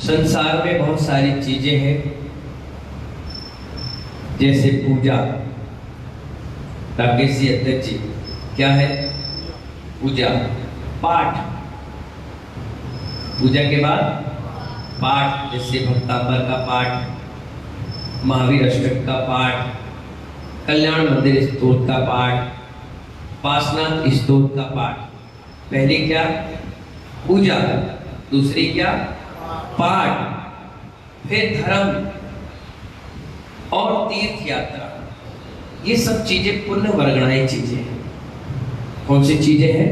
संसार में बहुत सारी चीजें हैं, जैसे पूजा। राकेश जी, अध्यक्ष जी, क्या है पूजा? पाठ। पूजा के बाद पाठ, जैसे भक्तापर का पाठ, महावीर अष्टक का पाठ, कल्याण मंदिर स्तोत्र का पाठ, उपासना स्तोत्र का पाठ। पहली क्या? पूजा। दूसरी क्या? पाठ। फिर धर्म और तीर्थ यात्रा। ये सब चीजें पुण्य वर्गणाएं चीजें हैं। कौन सी चीजें हैं?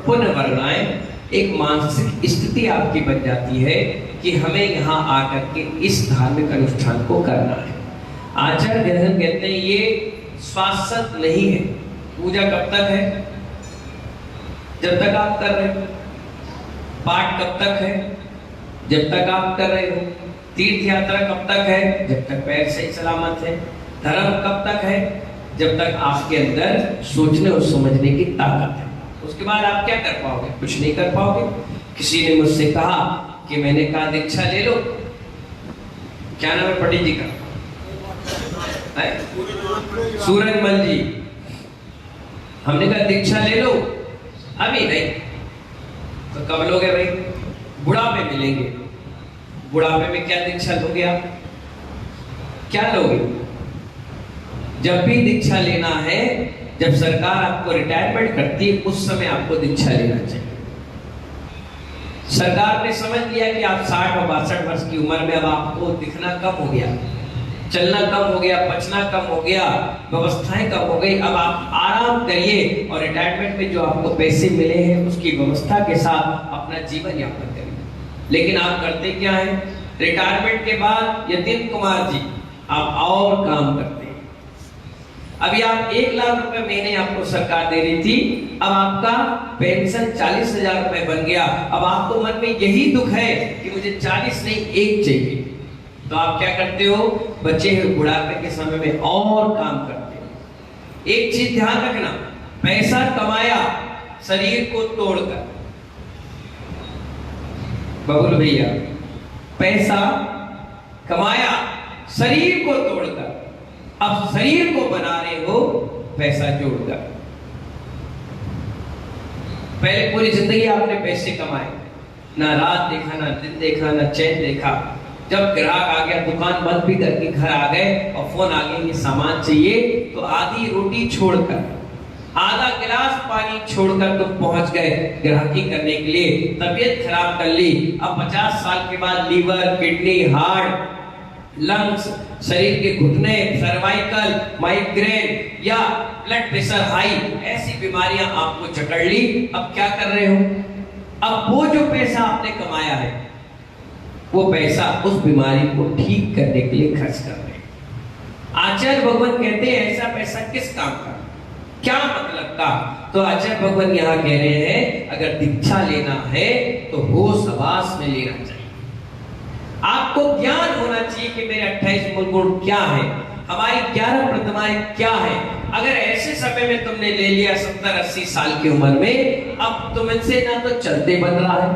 पुण्य वर्गणाएं। एक मानसिक स्थिति आपकी बन जाती है कि हमें यहाँ आकर के इस धार्मिक अनुष्ठान को करना है। आचार्य गहन कहते हैं ये शाश्वत नहीं है। पूजा कब तक है? जब तक आप कर रहे हो। पाठ कब तक है? जब तक आप कर रहे हो। तीर्थ यात्रा कब तक है? जब तक पैर सही सलामत है। धर्म कब तक है? जब तक आपके अंदर सोचने और समझने की ताकत है। उसके बाद आप क्या कर पाओगे? कुछ नहीं कर पाओगे। किसी ने मुझसे कहा कि मैंने कहा दीक्षा ले लो। क्या नाम है पंडित जी का? सूरजमल जी। हमने कहा दीक्षा ले लो। अभी नहीं। तो कब लोगे भाई? बुढ़ापे में लेंगे। बुढ़ापे में क्या दीक्षा लोगे आप? क्या लोगे? जब भी दीक्षा लेना है, जब सरकार आपको रिटायरमेंट करती है, उस समय आपको दीक्षा लेना चाहिए। सरकार ने समझ लिया कि आप 60 और 62 वर्ष की उम्र में अब आपको दिखना कम हो गया, चलना कम हो गया, पचना कम हो गया, व्यवस्थाएं कम हो गई। अब आप आराम करिए और रिटायरमेंट में जो आपको पैसे मिले हैं उसकी व्यवस्था के साथ अपना जीवन यापन करिए। लेकिन आप करते क्या है? रिटायरमेंट के बाद यतीन कुमार जी आप और काम करते हैं। अभी आप 1 लाख रुपए महीने आपको सरकार दे रही थी, अब आपका पेंशन 40,000 रुपए बन गया। अब आपको मन में यही दुख है कि मुझे 40 नहीं 1 चाहिए। तो आप क्या करते हो? बचे हुए बुढ़ापे के समय में और काम करते हो। एक चीज ध्यान रखना, पैसा कमाया शरीर को तोड़कर। बबुल भैया, पैसा कमाया शरीर को तोड़कर, अब शरीर को बना रहे हो पैसा जोड़कर। पहले पूरी जिंदगी आपने पैसे कमाए, ना रात देखा, ना दिन देखा, ना चैन देखा। जब ग्राहक आ गया, दुकान बंद भी करके घर आ गए और फोन आ गया ये सामान चाहिए, तो आधी रोटी छोड़कर, आधा गिलास पानी छोड़कर तुम पहुंच गए ग्राहकी करने के लिए। तबीयत खराब कर ली। अब 50 साल के बाद लीवर, किडनी, हार्ट, लंग्स, शरीर के घुटने, सर्वाइकल, माइग्रेन या ब्लड प्रेशर हाई, ऐसी बीमारियां आपको जकड़ ली। अब क्या कर रहे हो? अब वो जो पैसा आपने कमाया है, वो पैसा उस बीमारी को ठीक करने के लिए खर्च कर रहे हैं। आचार्य भगवान कहते हैं ऐसा पैसा किस काम का, क्या मतलब का? तो आचार्य भगवान यहाँ कह रहे हैं अगर दीक्षा लेना है तो होश हवास में लेना चाहिए। आपको ज्ञान होना चाहिए कि मेरे 28 मूल गुण क्या है, हमारी 11 प्रतिमाएं क्या है। अगर ऐसे समय में तुमने ले लिया 70-80 साल की उम्र में, अब तुमसे ना तो चलते बन रहा है,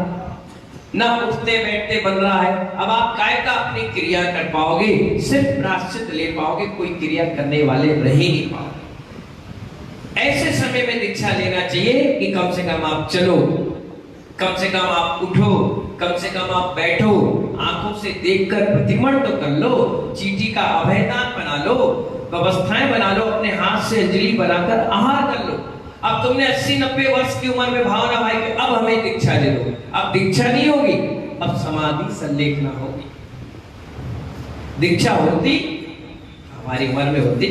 ना उठते बैठते बन रहा है। अब आप काय का अपनी क्रिया कर पाओगे? सिर्फ प्रायश्चित ले पाओगे, कोई क्रिया करने वाले रह ही नहीं पाओगे। ऐसे समय में दीक्षा लेना चाहिए कि कम से कम आप चलो, कम से कम आप उठो, कम से कम आप बैठो, आंखों से देखकर प्रतिमण तो कर लो, चीटी का अभयदान बना लो, व्यवस्थाएं बना लो, अपने हाथ से अंजलि बनाकर आहार कर लो। अब तुमने 80-90 वर्ष की उम्र में भावना भाई कि अब हमें दीक्षा ले लो। अब दीक्षा नहीं होगी, अब समाधि संलेखना होगी। दीक्षा होती हमारी उम्र में होती।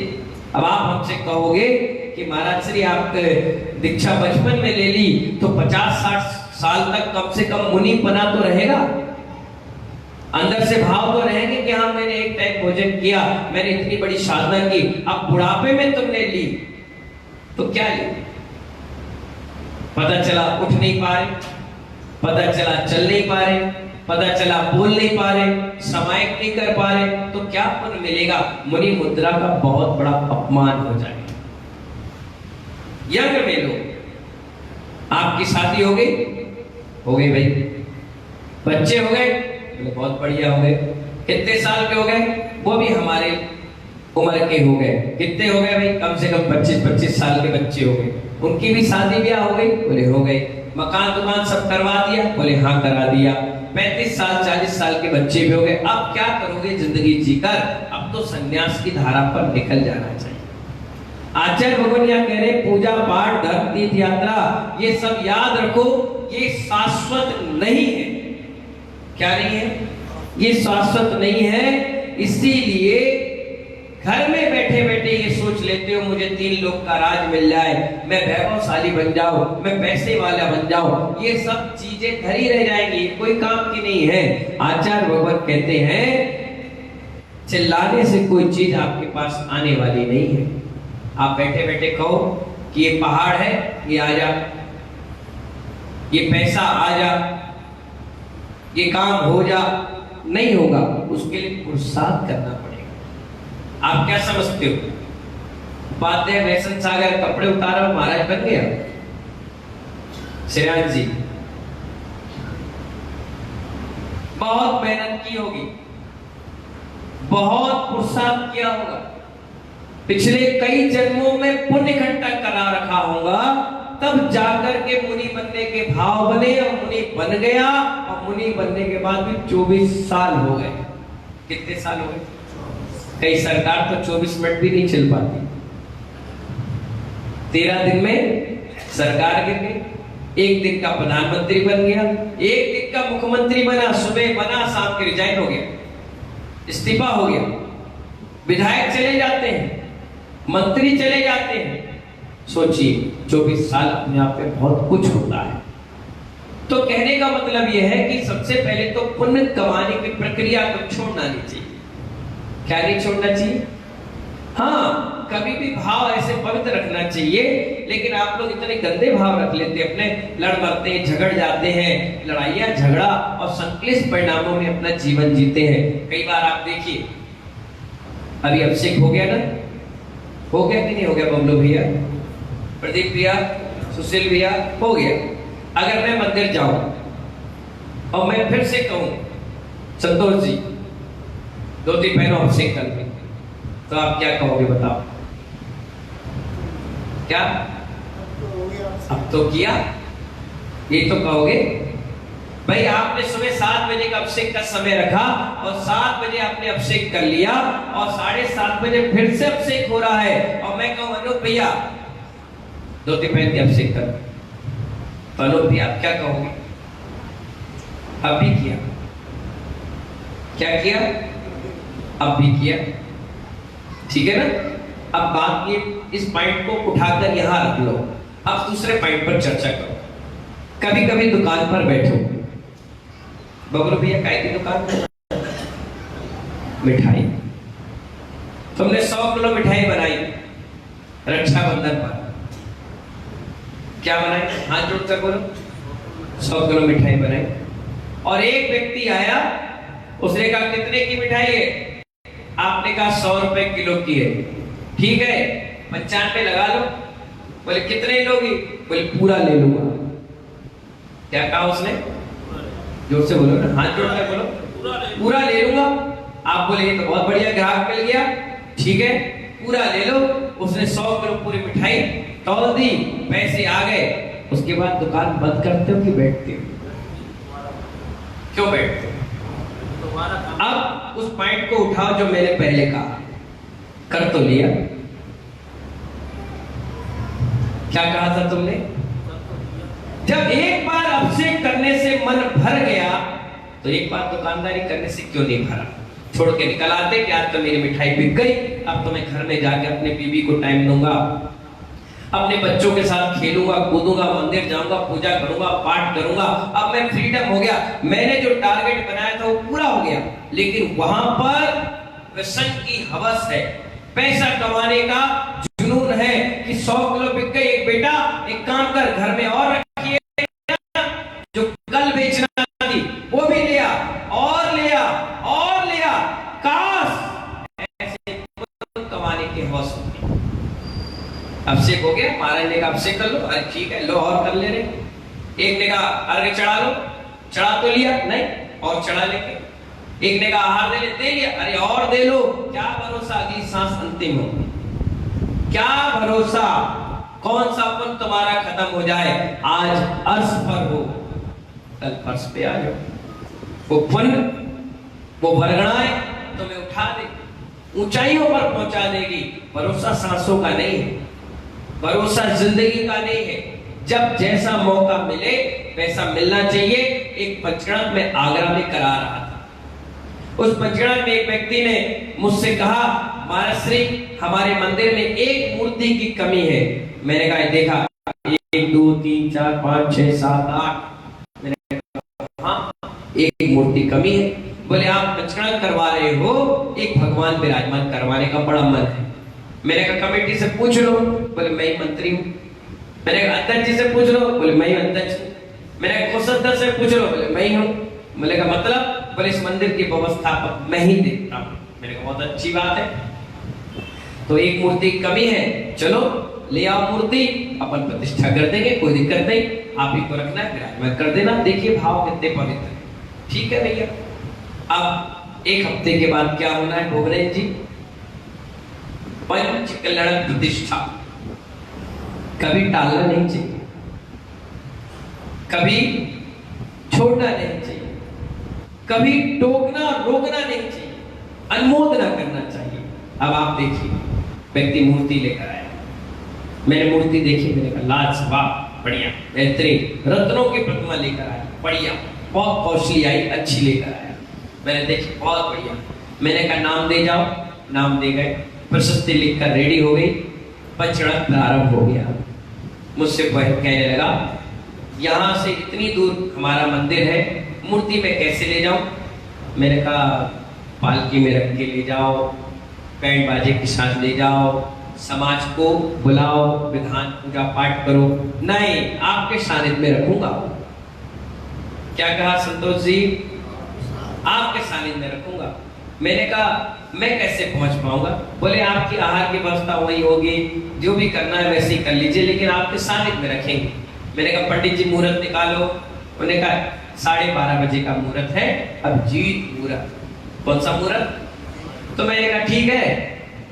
अब आप हमसे कहोगे कि महाराज श्री आप दीक्षा बचपन में ले ली तो 50-60 साल तक कम से कम मुनि बना तो रहेगा, अंदर से भाव तो रहेंगे कि हाँ मैंने एक टाइम भोजन किया, मैंने इतनी बड़ी साधना की। अब बुढ़ापे में तुमने ली तो क्या ली? पता चला उठ नहीं पा रहे, पता चला चल नहीं पा रहे, पता चला बोल नहीं पा रहे, समायिक नहीं कर पा रहे, तो क्या पुण्य मिलेगा? मुनि मुद्रा का बहुत बड़ा अपमान हो जाएगा। यज्ञ में लो, आपकी शादी हो गई भाई, बच्चे हो गए, बोले बहुत बढ़िया हो गए। कितने साल के हो गए? वो भी हमारे उम्र के हो गए। कितने हो गए भाई? कम से कम 25-25 साल के बच्चे हो गए। उनकी भी शादी ब्याह हो गई? बोले हो गई। मकान दुकान सब करवा दिया? बोले हाँ करा दिया। 35 साल 40 साल के बच्चे भी हो गए। अब क्या करोगे जिंदगी जीकर? अब तो संन्यास की धारा पर निकल जाना चाहिए। आचार्य भगवान कह रहे पूजा पाठ धर्म तीर्थ यात्रा ये सब याद रखो, ये शाश्वत नहीं है। क्या नहीं है? ये शाश्वत नहीं है। इसीलिए घर में बैठे बैठे ये सोच लेते हो मुझे 3 लोग का राज मिल जाए, मैं वैभवशाली बन जाऊं, मैं पैसे वाला बन जाऊं, ये सब चीजें घर ही रह जाएंगी, कोई काम की नहीं है। आचार्य भगवान कहते हैं चिल्लाने से कोई चीज आपके पास आने वाली नहीं है। आप बैठे बैठे कहो कि ये पहाड़ है, ये आ जा, ये पैसा आ जा, ये काम हो जा, नहीं होगा। उसके लिए पुरुषार्थ करना पड़ेगा। आप क्या समझते हो? उपाध्याय वैसन सागर कपड़े उतारा महाराज बन गया? श्रेयांश जी बहुत मेहनत की होगी, बहुत पुरुषार्थ किया होगा, पिछले कई जन्मों में पुण्य इकट्ठा करा रखा होगा, तब जाकर के मुनि बनने के भाव बने और मुनि बन गया। और मुनि बनने के बाद भी 24 साल हो गए। कितने साल हो गए? कई सरकार तो 24 मिनट भी नहीं चल पाती। 13 दिन में सरकार गिर गई। 1 दिन का प्रधानमंत्री बन गया, 1 दिन का मुख्यमंत्री बना, सुबह बना शाम के रिजाइन हो गया, इस्तीफा हो गया। विधायक चले जाते हैं, मंत्री चले जाते हैं। सोचिए 24 साल अपने आप में बहुत कुछ होता है। तो कहने का मतलब यह है कि सबसे पहले तो पुण्य कमाने की प्रक्रिया को छोड़ना नहीं चाहिए। क्या नहीं छोड़ना चाहिए? हाँ, कभी भी भाव ऐसे पवित्र रखना चाहिए। लेकिन आप लोग इतने गंदे भाव रख लेते हैं, अपने लड़ मरते हैं, झगड़ जाते हैं, लड़ाइयां झगड़ा और संक्लिष्ट परिणामों में अपना जीवन जीते हैं। कई बार आप देखिए, अभी अभिषेक हो गया ना, हो गया कि नहीं हो गया? बबलू भैया, प्रदीप भैया, सुशील भैया, हो गया। अगर मैं मंदिर जाऊं और मैं फिर से कहूं संतोष जी धोती पहनो अभिषेक करके, तो आप क्या कहोगे बताओ? क्या अब तो किया, ये तो कहोगे? भाई आपने सुबह 7 बजे का अभिषेक का समय रखा और 7 बजे आपने अभिषेक कर लिया और 7:30 बजे फिर से अभिषेक हो रहा है और मैं कहूं अनूप भैया धोती पहन के अभिषेक कर, तो अनूप भैया आप क्या कहोगे? अब भी किया, क्या किया? अब भी किया, ठीक है ना? अब बात ये, इस पॉइंट को उठाकर यहां रख लो। अब दूसरे पॉइंट पर चर्चा करो। कभी कभी दुकान पर बैठो, बबलू भैया काय की दुकान में मिठाई, तुमने 100 किलो मिठाई बनाई रक्षाबंधन पर। क्या बनाई? हाथ जोड़कर बोलो। 100 किलो मिठाई बनाई और एक व्यक्ति आया, उसने कहा कितने की मिठाई है? आपने कहा 100 रुपए किलो की है। ठीक है, 95 लगा लो। बोले कितने लोगी? बोले पूरा ले लूंगा। क्या कहा उसने? जोर से बोलो ना, हाथ जोड़कर बोलो, पूरा ले लूंगा। आप बोले ये तो बहुत बढ़िया ग्राहक मिल गया, ठीक है पूरा ले लो। उसने 100 किलो पूरी मिठाई तौल दी, पैसे आ गए। उसके बाद दुकान बंद करते हो कि बैठते हो? क्यों बैठते हो? अब उस पॉइंट को उठाओ जो मैंने पहले कहा, कर तो लिया। क्या कहा था तुमने? जब एक बार अभिषेक करने से मन भर गया तो एक बार दुकानदारी करने से क्यों नहीं भरा? छोड़ के निकल आते कि आज तो मेरी मिठाई बिक गई, अब तो मैं घर में जाके अपने बीवी को टाइम दूंगा, अपने बच्चों के साथ खेलूंगा कूदूंगा, मंदिर जाऊंगा, पूजा करूंगा, पाठ करूंगा। अब मैं फ्रीडम हो गया, मैंने जो टारगेट बनाया था वो पूरा हो गया। लेकिन वहां पर व्यसन की हवस है, पैसा कमाने का जुनून है कि 100 किलो बिक गई। एक बेटा एक काम कर, घर में और रखिए, जो कल बेचना थी वो भी लिया और लिया और लिया। काश ऐसे कमाने की हवस होती। अभिषेक हो गया, महाराज ने कहा अभिषेक कर लो, अरे ठीक है लो और कर ले रहे। एक ने कहा अर्घ चढ़ा लो, चढ़ा तो लिया नहीं और चढ़ा लेंगे। एक ने कहा आहार दे लिया, अरे और दे लो, क्या भरोसा अगली सांस अंतिम हो, क्या भरोसा कौन सा पुण्य तुम्हारा खत्म हो जाए। आज अर्श पर हो, कल फर्श पे आ जाओ। वो पुण्य, वो वरगणाएं तुम्हें उठा दे, ऊंचाइयों पर पहुंचा देगी। भरोसा सांसों का नहीं है, भरोसा जिंदगी का नहीं है। जब जैसा मौका मिले वैसा मिलना चाहिए। एक पंचगढ़ में आगरा में करा रहा था, उस पंचगढ़ में एक व्यक्ति ने मुझसे कहा, महाराज श्री हमारे मंदिर में एक मूर्ति की कमी है। मैंने कहा देखा 1 2 3 4 5 6 7 8, मैंने कहा हाँ एक मूर्ति कमी है। बोले आप पंचगढ़ करवा रहे हो, एक भगवान विराजमान करवाने का बड़ा मन है। मैंने कहा कमेटी से पूछ लो, बोले मैं ही मंत्री हूँ। मैंने कहा अध्यक्ष जी से पूछ लो, बोले मैं ही अध्यक्ष हूँ। मैंने कहा कोषाध्यक्ष से पूछ लो, बोले मैं ही हूँ। मैंने कहा मतलब, बोले इस मंदिर की व्यवस्थापक मैं ही देखता हूँ। मैंने कहा बहुत अच्छी बात है, तो एक मूर्ति की कमी है, चलो ले आओ मूर्ति, अपन प्रतिष्ठा कर देंगे, कोई दिक्कत नहीं, आप ही को रखना है विराजमान कर देना। देखिए भाव कितने पवित्र है। ठीक है भैया। अब एक हफ्ते के बाद क्या होना है भोगनेश जी, पंच कल्याण प्रतिष्ठा। कभी टालना नहीं चाहिए, कभी छोड़ना नहीं चाहिए, कभी टोकना रोकना नहीं चाहिए, अनुमोदना करना चाहिए। अब आप देखिए, व्यक्ति मूर्ति लेकर आया, मैंने मूर्ति देखी, मैंने कहा लाजवाब, बढ़िया, बेहतरीन, रत्नों की प्रतिमा लेकर आया, बढ़िया, बहुत कौशली आई, अच्छी लेकर आया। मैंने देखी बहुत बढ़िया। मैंने कहा नाम दे जाओ, नाम दे गए, प्रशस्ति लिखकर रेडी हो गई, पंचगढ़ प्रारंभ हो गया। मुझसे कहने लगा यहाँ से इतनी दूर हमारा मंदिर है, मूर्ति में कैसे ले जाऊं। मैंने कहा पालकी में रख के ले जाओ, बैंड बाजे के साथ ले जाओ, समाज को बुलाओ, विधान पूजा पाठ करो। नहीं, आपके सानिध्य में रखूंगा। क्या कहा संतोष जी, आपके सानिध्य में रखूंगा। मैंने कहा मैं कैसे पहुंच पाऊंगा। बोले आपकी आहार की व्यवस्था वही होगी, जो भी करना है वैसे ही कर लीजिए, लेकिन आपके सानिध्य में रखेंगे। मैंने कहा पंडित जी मुहूर्त निकालो। उन्होंने कहा 12:30 बजे का मुहूर्त है, अभिजीत मुहूर्त। कौन सा मुहूर्त? तो मैंने कहा ठीक है,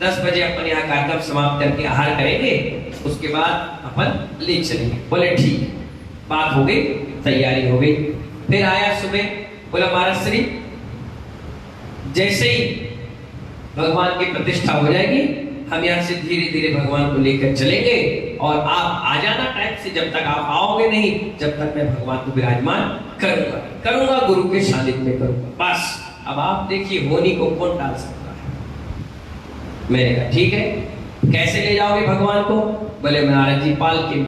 10 बजे अपन यहाँ कार्यक्रम समाप्त करके आहार करेंगे, उसके बाद अपन ले चलेंगे। बोले ठीक है, बात हो गई, तैयारी हो गई। फिर आया सुबह, बोला महाराज श्री जैसे ही भगवान की प्रतिष्ठा हो जाएगी, हम यहाँ से धीरे धीरे भगवान को लेकर चलेंगे, और आप आ जाना टाइम से। जब तक आप आओगे नहीं, जब तक मैं भगवान को विराजमान करूंगा, गुरु के सानिध्य में करूंगा। बस अब आप देखिए होनी को कौन टाल सकता है। मैंने कहा ठीक है, कैसे ले जाओगे भगवान को? बोले महाराज जी पालकी मिल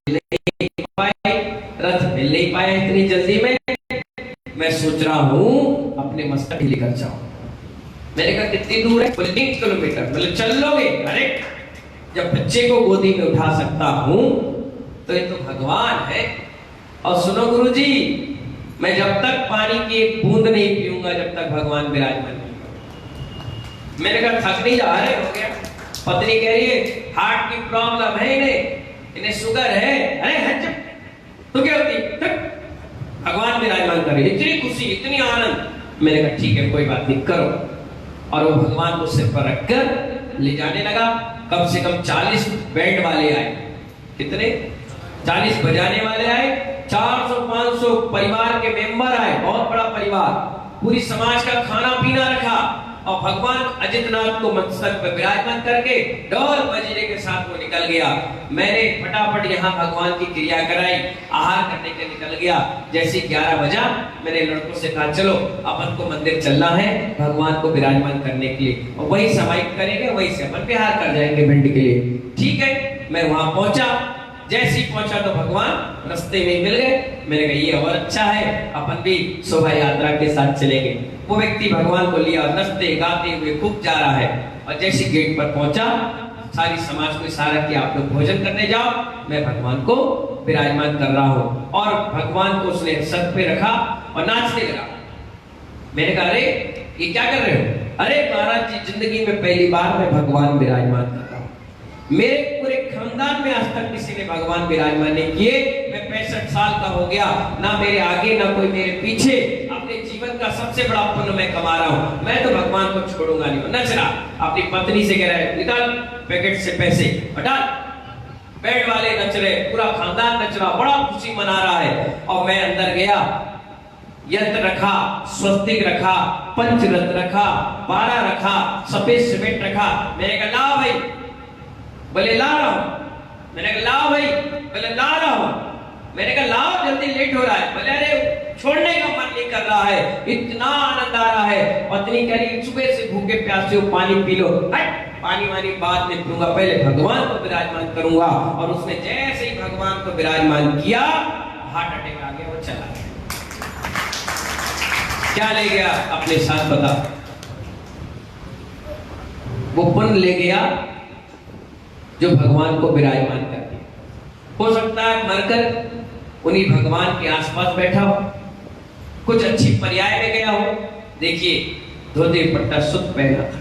नहीं पाए, रथ मिल नहीं पाए इतनी जल्दी में, मैं सोच रहा हूं अपने मस्तक ही लेकर जाऊं। मैंने कहा कितनी दूर है? बोले 3 किलोमीटर। बोले चल लोगे? अरे जब बच्चे को गोदी में उठा सकता हूं तो ये तो भगवान है। और सुनो गुरुजी, मैं जब तक पानी की एक बूंद नहीं पीऊंगा जब तक भगवान विराजमान नहीं होगा। मैंने कहा थक नहीं जा रहे, हो गया। पत्नी कह रही है हार्ट की प्रॉब्लम है इन्हें शुगर है। अरे हट, तो क्या होती, भगवान विराजमान करे। इतनी खुशी, इतनी आनंद। मैंने कहा ठीक है कोई बात नहीं, करो। और वो भगवान को सिर पर रखकर ले जाने लगा। कम से कम 40 बैंड वाले आए। कितने? 40 बजाने वाले आए, 400-500 परिवार के मेंबर आए, बहुत बड़ा परिवार, पूरी समाज का खाना पीना रखा, और भगवान अजितनाथ को मस्तक पर विराजमान करके ढोल बजने के साथ वो निकल गया। मैंने फटाफट यहाँ भगवान की क्रिया कराई, आहार करने के निकल गया। जैसे 11 बजा, मैंने लड़कों से कहा चलो अपन को मंदिर चलना है भगवान को विराजमान करने के लिए, और वही समाहित करेंगे, वही से अपन बिहार कर जाएंगे भिंड के लिए। ठीक है, मैं वहां पहुंचा। जैसे ही पहुंचा तो भगवान रास्ते में मिल गए। मैंने कहा ये और अच्छा है, अपन भी शोभा यात्रा के साथ चलेंगे। वो व्यक्ति भगवान को लिया, नचते गाते हुए खूब जा रहा है। और जैसे गेट पर पहुंचा, सारी समाज को इशारा किया आप लोग भोजन करने जाओ, मैं भगवान को विराजमान कर रहा हूं। और भगवान को उसने सर पे रखा और नाचने लगा। मैंने कहा अरे ये क्या कर रहे हो? अरे महाराज जी जिंदगी में पहली बार मैं भगवान विराजमान कर रहा हूं। मेरे पूरे खानदान में आज तक किसी ने भगवान विराजमान नहीं किए। मैं 65 साल का हो गया, ना मेरे आगे ना कोई मेरे पीछे। अपने जीवन का सबसे बड़ा पुण्य मैं कमा रहा हूँ, मैं तो भगवान को छोड़ूंगा नहीं। नच रहा, अपनी पत्नी से कह रहा है निकाल पैकेट से पैसे हटा। बेड वाले नच रहे, पूरा खानदान नच रहा, बड़ा खुशी मना रहा है। और मैं अंदर गया, यंत्र रखा, स्वस्तिक रखा, पंचरत्न रखा, 12 रखा, सफेद सीमेंट रखा। मैंने कहा ला भाई, बोले ला रहा हूं। मैंने कहा ला भाई, बोले ला रहा हूं। मैंने कहा लाओ जल्दी, लेट हो रहा है। बोले अरे छोड़ने का मन नहीं कर रहा है, इतना आनंद आ रहा है। पत्नी कह रही सुबह से भूखे प्यासे हो, पानी पी लो। पानी वानी बाद में पीऊंगा, पहले भगवान को विराजमान करूंगा। और उसने जैसे ही भगवान को विराजमान किया, हार्ट अटैक आ गया, वो चला गया। क्या ले गया अपने साथ बता? वो पुण्य ले गया जो भगवान को विराजमान कर दिया। हो सकता है मरकर उन्हीं भगवान के आसपास बैठा हो, कुछ अच्छी पर्याय में गया हो। देखिए धोती पट्टा सुत पहना था,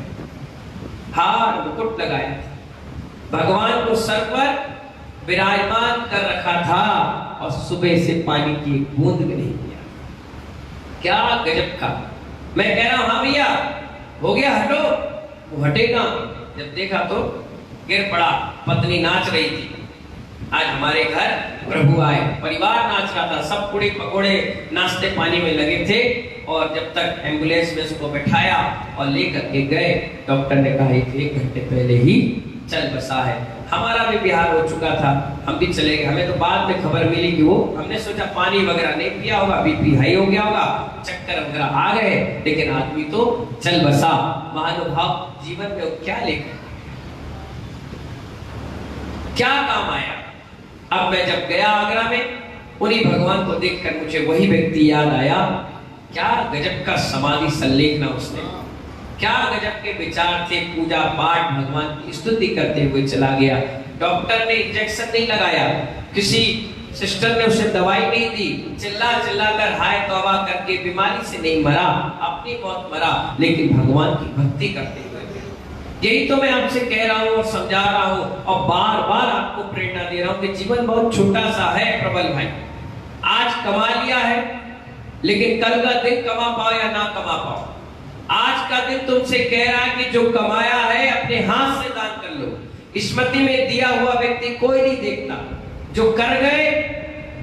हार मुकुट लगाया था, भगवान को सर पर विराजमान कर रखा था, और सुबह से पानी की एक बूंद भी नहीं किया। क्या गजब का! मैं कह रहा हूं हाँ भैया हो गया, हटो। वो हटेगा, जब देखा तो गिर पड़ा। पत्नी नाच रही थी। आज हमारे घर प्रभु आए, परिवार नाच रहा था, सब पूड़ी पकोड़े नाश्ते पानी में लगे थे। और जब तक एम्बुलेंस में उसको बैठाया और लेकर के गए, डॉक्टर ने कहा 1 घंटे पहले ही चल बसा है। हमारा भी बिहार हो चुका था, हम भी चले गए। हमें तो बाद में खबर मिली कि वो, हमने सोचा पानी वगैरह नहीं पिया होगा, बीपी हाई हो गया होगा, चक्कर वगैरह आ गए, लेकिन आदमी तो चल बसा। महानुभाव जीवन में क्या लेकर, क्या काम आया? अब मैं जब गया आगरा में, उन्हीं भगवान को देखकर मुझे वही व्यक्ति याद आया। क्या गजब का समाधि संलेखना उसने, क्या गजब के विचार थे, पूजा पाठ, भगवान की स्तुति करते हुए चला गया। डॉक्टर ने इंजेक्शन नहीं लगाया, किसी सिस्टर ने उसे दवाई नहीं दी, चिल्ला चिल्ला कर हाय तौबा करके बीमारी से नहीं मरा, अपनी मौत मरा, लेकिन भगवान की भक्ति करते हुए। यही तो मैं आपसे कह रहा हूँ और समझा रहा हूँ और बार बार आपको प्रेरणा दे रहा हूँ कि जीवन बहुत छोटा सा है प्रबल भाई। आज कमा लिया है, लेकिन कल का दिन कमा पाओ या ना कमा पाओ, आज का दिन तुमसे कह रहा है कि जो कमाया है अपने हाथ से दान कर लो। स्मृति में दिया हुआ व्यक्ति कोई नहीं देखता, जो कर गए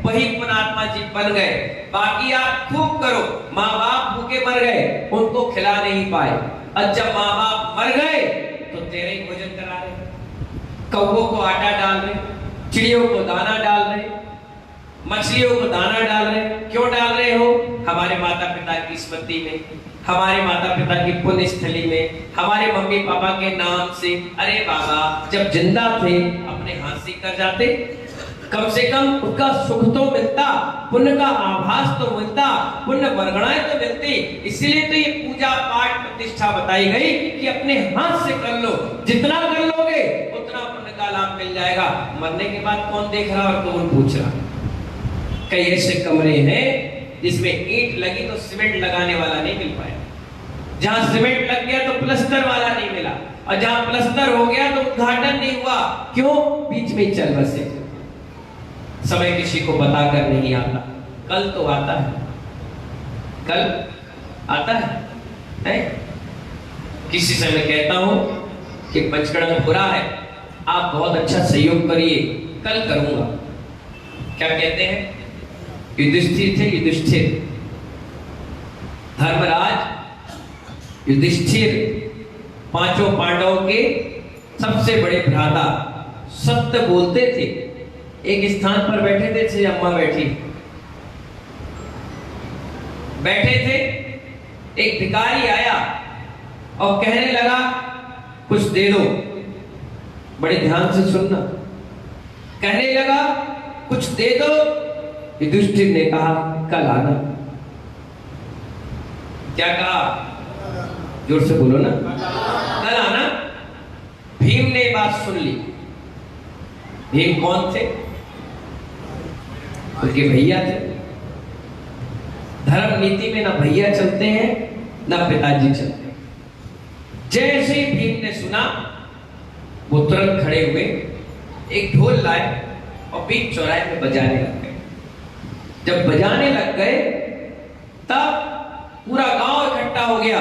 वही पुण्यात्मा जी बन गए। बाकी आप खूब करो। माँ बाप भूखे मर गए, उनको खिला नहीं पाए, और जब माँ बाप मर गए तो तेरे ही भोजन करा रहे, कौवों को आटा डाल रहे, चिड़ियों को दाना डाल रहे, मछलियों को दाना डाल रहे। क्यों डाल रहे हो? हमारे माता पिता की स्मृति में, हमारे माता पिता की पुण्य स्थली में, हमारे मम्मी पापा के नाम से। अरे बाबा जब जिंदा थे अपने हाथ से कर जाते, कम से कम उसका सुख तो मिलता, पुण्य का आभास तो मिलता, पुण्य वर्गणाएं तो मिलती। इसलिए तो ये पूजा पाठ प्रतिष्ठा बताई गई कि अपने हाथ से कर लो, जितना कर लोगे उतना पुण्य का लाभ मिल जाएगा। मरने के बाद कौन देख रहा और कौन पूछ रहा? कई ऐसे कमरे हैं जिसमें ईंट लगी तो सीमेंट लगाने वाला नहीं मिल पाया, जहां सीमेंट लग गया तो प्लास्टर वाला नहीं मिला, और जहां प्लास्टर हो गया तो उद्घाटन नहीं हुआ। क्यों? बीच में चल बसे। समय किसी को बताकर नहीं आता, कल तो आता है, कल आता है? किसी से मैं कहता हूं कि पंचकर्म बुरा है, आप बहुत अच्छा सहयोग करिए, कल करूंगा। क्या कहते हैं? युधिष्ठिर थे, युधिष्ठिर, धर्मराज युधिष्ठिर, 5 पांडवों के सबसे बड़े भ्राता, सत्य बोलते थे। एक स्थान पर बैठे थे, जैसे अम्मा बैठे थे, एक भिखारी आया और कहने लगा कुछ दे दो। बड़े ध्यान से सुनना। कहने लगा कुछ दे दो। युधिष्ठिर ने कहा कल आना। क्या कहा? जोर से बोलो ना, कल आना। भीम ने बात सुन ली। भीम कौन थे? उनके भैया थे। धर्म नीति में ना भैया चलते हैं ना पिताजी चलते हैं। जैसे ही भीम ने सुना, वो तुरंत खड़े हुए, एक ढोल लाए और बीच चौराहे में बजाने लग गए। जब बजाने लग गए तब पूरा गांव इकट्ठा हो गया।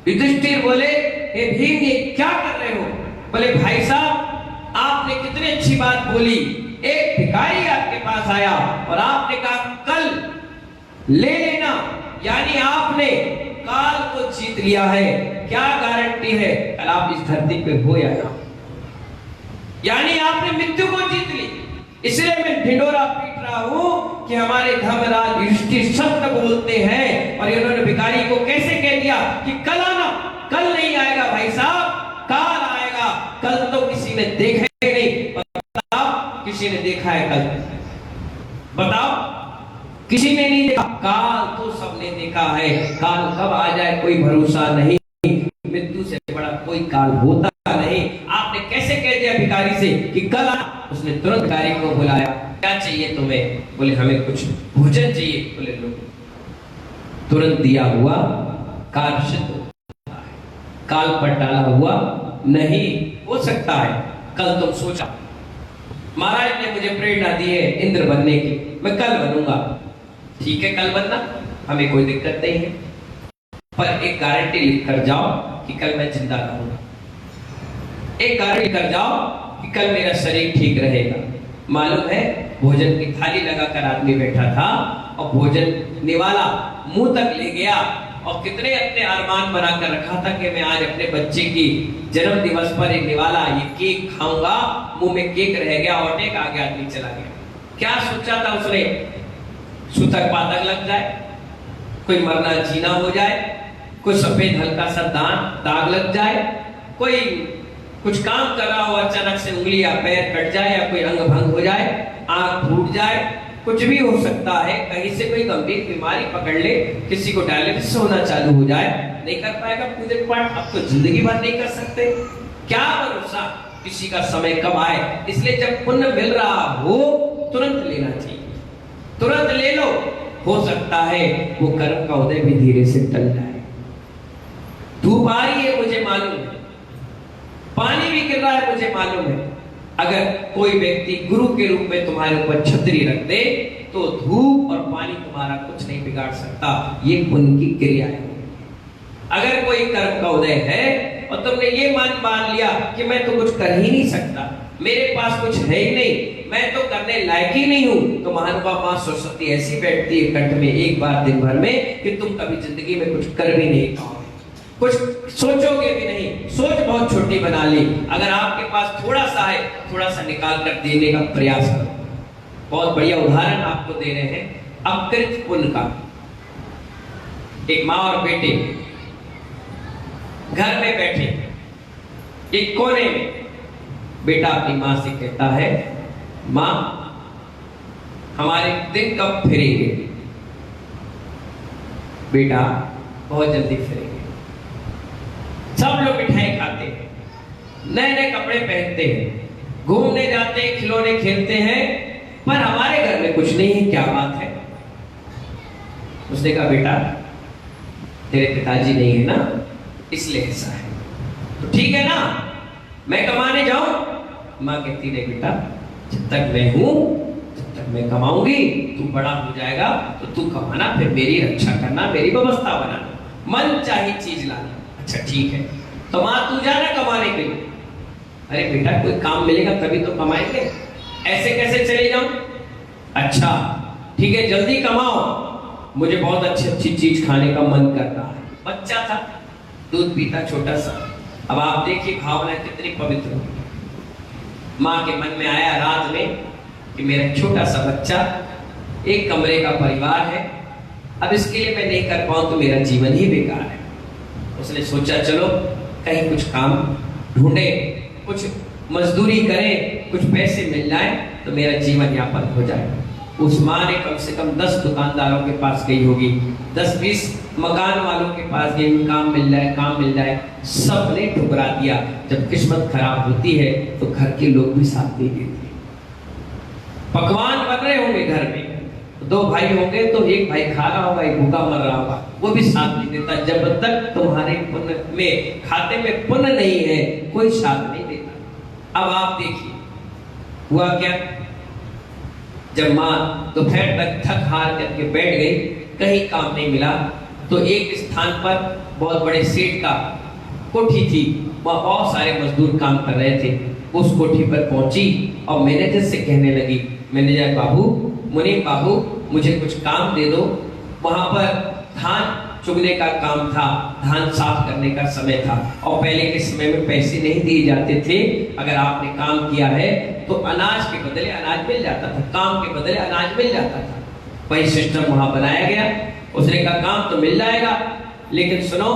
युधिष्ठिर बोले, हे भीम ये क्या कर रहे हो? बोले भाई साहब आपने कितनी अच्छी बात बोली, एक भिखारी आपके पास आया और आपने कहा कल ले लेना, यानी आपने काल को जीत लिया है। क्या गारंटी है कल आप इस धरती पे हो या ना? यानी आपने मृत्यु को जीत ली। इसलिए मैं ढिंडोरा पीट रहा हूं कि हमारे धर्मराज युधिष्ठिर सत्य बोलते हैं। और इन्होंने भिखारी को कैसे कह दिया कि कल आना? कल नहीं आएगा भाई साहब, काल आएगा। कल तो किसी ने देखा ही नहीं। बताओ किसी ने देखा है कल? बताओ किसी ने नहीं देखा। काल तो सबने देखा है। काल कब आ जाए कोई भरोसा नहीं। मृत्यु से बड़ा कोई काल होता नहीं। आपने कैसे कह दिया भिखारी से कि कल आना? उसने तुरंत भिखारी को बुलाया। क्या चाहिए तुम्हें? बोले हमें कुछ भोजन चाहिए। बोले लो। तुरंत दिया हुआ काल सिद्ध होता है, काल पर डाला हुआ नहीं हो सकता है। कल तुम सोचा महाराज ने मुझे प्रेरणा दी है इंद्र बनने की, मैं कल बनूंगा। ठीक है कल बनना, हमें कोई दिक्कत नहीं है, पर एक गारंटी लिख कर जाओ कि कल मैं जिंदा रहूंगा। एक गारंटी कर जाओ कि कल मेरा शरीर ठीक रहेगा। मालूम है भोजन की थाली लगाकर आदमी बैठा था और भोजन निवाला मुंह तक ले गया और कितने अपने अरमान बनाकर रखा था कि मैं आज अपने बच्चे की जन्म दिवस पर एक निवाला ये केक खाऊंगा। मुंह में केक रह गया और एक आगे आदमी चला गया। क्या सोचा था उसने? सूतक पातक लग जाए, कोई मरना जीना हो जाए, कोई सफेद हल्का सा दाग लग जाए, कोई कुछ काम कर रहा हो अचानक से उंगली या पैर कट जाए या कोई अंग भंग हो जाए, आंख फूट जाए, कुछ भी हो सकता है। कहीं से कोई गंभीर बीमारी पकड़ ले, किसी को डायलिसिस होना चालू हो जाए, नहीं कर पाएगा पूजा पाठ। अब तो जिंदगी भर नहीं कर सकते। क्या भरोसा किसी का समय कब आए? इसलिए जब पुण्य मिल रहा हो तुरंत लेना चाहिए, तुरंत ले लो। हो सकता है वो कर्म का उदय भी धीरे से टल जाए। धूप आ रही है मुझे मालूम है, पानी भी गिर रहा है मुझे मालूम है। अगर कोई व्यक्ति गुरु के रूप में तुम्हारे ऊपर छतरी रख दे तो धूप और पानी तुम्हारा कुछ नहीं बिगाड़ सकता। ये पुण्य की क्रिया है। अगर कोई कर्म का उदय है और तुमने ये मान लिया कि मैं तो कुछ कर ही नहीं सकता, मेरे पास कुछ है ही नहीं, मैं तो करने लायक ही नहीं हूं, तो महानुभाव मां सरस्वती ऐसी बैठती है कंठ में एक बार दिन भर में कि तुम कभी जिंदगी में कुछ कर भी नहीं पाओगे, कुछ सोचोगे भी नहीं। सोच बहुत छोटी बना ली। अगर आपके पास थोड़ा सा है, थोड़ा सा निकाल कर देने का प्रयास करो। बहुत बढ़िया उदाहरण आपको दे रहे हैं अकृत पुण्य का। एक माँ और बेटे घर में बैठे, एक कोने में बेटा अपनी माँ से कहता है, माँ हमारे दिन कब फिरेंगे? बेटा बहुत जल्दी फिरेंगे। सब लोग मिठाई खाते हैं, नए नए कपड़े पहनते हैं, घूमने जाते हैं, खिलौने खेलते हैं, पर हमारे घर में कुछ नहीं है। क्या बात है? उसने कहा बेटा तेरे पिताजी नहीं है ना, इसलिए ऐसा है। तो ठीक है ना, मैं कमाने जाऊं? माँ कहती नहीं बेटा, जब तक मैं हूं जब तक मैं कमाऊंगी, तू बड़ा हो जाएगा तो तू कमाना, फिर मेरी रक्षा करना, मेरी व्यवस्था बनाना, मन चाही चीज लाना। अच्छा ठीक है, तो माँ तू जाना कमाने के लिए। अरे बेटा कोई काम मिलेगा तभी तो कमाएंगे, ऐसे कैसे चले जाऊं? अच्छा ठीक है जल्दी कमाओ, मुझे बहुत अच्छी अच्छी चीज खाने का मन कर रहा है। बच्चा था, दूध पीता छोटा सा। अब आप देखिए भावना कितनी पवित्र होगी। माँ के मन में आया रात में कि मेरा छोटा सा बच्चा, एक कमरे का परिवार है, अब इसके लिए मैं नहीं कर पाऊं तो मेरा जीवन ही बेकार है। उसने सोचा चलो कहीं कुछ काम ढूंढे, कुछ मजदूरी करें, कुछ पैसे मिल जाए तो मेरा जीवन यापन हो जाए। उस माँ ने कम से कम 10 दुकानदारों के पास गई होगी, 10-20 मकान वालों के पास गई, काम मिल जाए काम मिल जाए, सबने ठुकरा दिया। जब किस्मत खराब होती है तो घर के लोग भी साथ नहीं देते। पकवान बन रहे होंगे घर में, 2 भाई होंगे तो एक भाई खा रहा होगा, एक भूखा मर रहा होगा, वो भी साथ नहीं देता। जब तक तुम्हारे पुण्य में खाते में पुण्य नहीं है कोई साथ नहीं देता। अब आप देखिए हुआ क्या, जब माँ दोपहर तक थक हार करके बैठ गई, कहीं काम नहीं मिला, तो एक स्थान पर बहुत बड़े सेठ का कोठी थी, वहाँ बहुत सारे मजदूर काम कर रहे थे। उस कोठी पर पहुंची और मैनेजर से कहने लगी, मैनेजर बाबू, मुनीम बाबू, मुझे कुछ काम दे दो। वहां पर धान चुगने का काम था, धान साफ करने का समय था, और पहले के समय में पैसे नहीं दिए जाते थे। अगर आपने काम किया है तो अनाज के बदले अनाज मिल जाता था, काम के बदले अनाज मिल जाता था। वही सिस्टम वहां बनाया गया। उसने कहा काम तो मिल जाएगा, लेकिन सुनो,